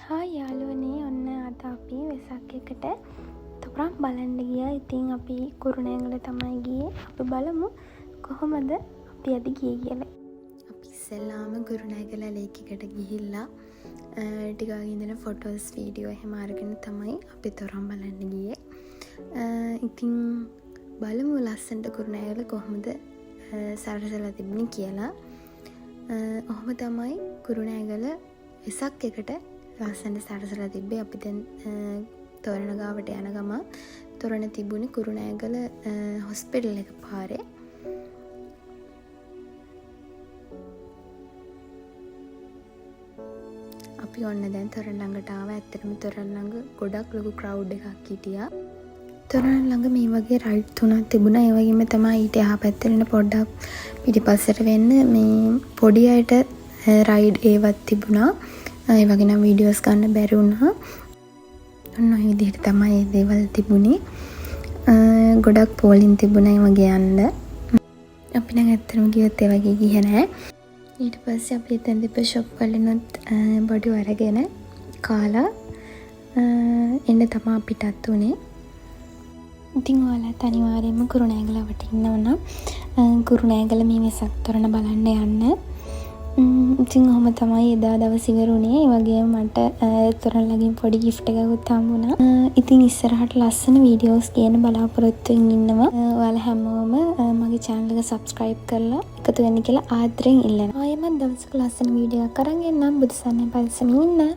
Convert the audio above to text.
Hi යාළුවනේ, ඔන්න අද අපි වෙසක් එකට තොරන් බලන්න ගියා. ඉතින් අපි කුරුණෑගල තමයි ගියේ. අපි බලමු කොහොමද අපි අද ගියේ කියලා. අපි ඉස්සෙල්ලාම කුරුණෑගල ලේක් එකට ගිහිල්ලා ටිකක් ඉඳලා ෆොටෝස් වීඩියෝ එහෙම අරගෙන තමයි අපි තොරන් බලන්න ගියේ. ඉතින් බලමු ලස්සනට කුරුණෑගල කොහොමද සරසලා තිබුණේ කියලා. ඔහොම තමයි කුරුණෑගල වෙසක් එකට ලස්සනට සරසලා තිබ්බේ. අපි දැන් තොරණ ගාවට යන ගම තොරණ තිබුණේ කුරුණෑගල හොස්පිටල් එක පාරේ. අපි ඔන්න දැන් තොරණ ළඟට ආවා. ඇත්තටම තොරණ ළඟ ගොඩක් ලොකු ක්‍රවුඩ් එකක් හිටියා. තොරණ ළඟ මේ වගේ රයිඩ් තුනක් තිබුණා. ඒ වගේම තමයි ඊට එහා පැත්තේ පොඩ්ඩක් පිටිපස්සට වෙන්න මේ පොඩි අයට රයිඩ් ඒවත් තිබුණා. ඒ වගේ නම් වීඩියෝස් ගන්න බැරි වුණා. ඔන්න ඔය විදිහට තමයි මේ දේවල් තිබුණේ. ගොඩක් පෝලින් තිබුණා ඒ වගේ යන්න. අපි නම් ඇත්තටම ගියොත් ඒ වගේ ගියේ නැහැ. ඊට පස්සේ අපි එතන තිබ්බ ෂොප් වලිනුත් බඩු අරගෙන කාලා එන්න තමයි අපිටත් උනේ. ඉතින් ඔයාලත් අනිවාර්යයෙන්ම කුරුණෑගලවට ඉන්නවනම් කුරුණෑගල මේ වෙසක් තොරණ බලන්න යන්න. ඉතින් ඔහොම තමයි එදා දවස් ඉවරුනේ. ඒ වගේම මට තොරණ ළඟින් පොඩි ගිෆ්ට් එකකුත් හම්බුණා. ඉතින් ඉස්සරහට ලස්සන වීඩියෝස් ගේන්න බලාපොරොත්තුෙන් ඉන්නවා. ඔයාලා හැමෝම මගේ channel එක subscribe කරලා එකතු වෙන්න කියලා ආදරෙන් ඉල්ලනවා. ආයෙමත් දවසක ලස්සන වීඩියෝ එකක් අරන් එන්නම්. බුදුසරණයි පරිස්සමින් ඉන්න.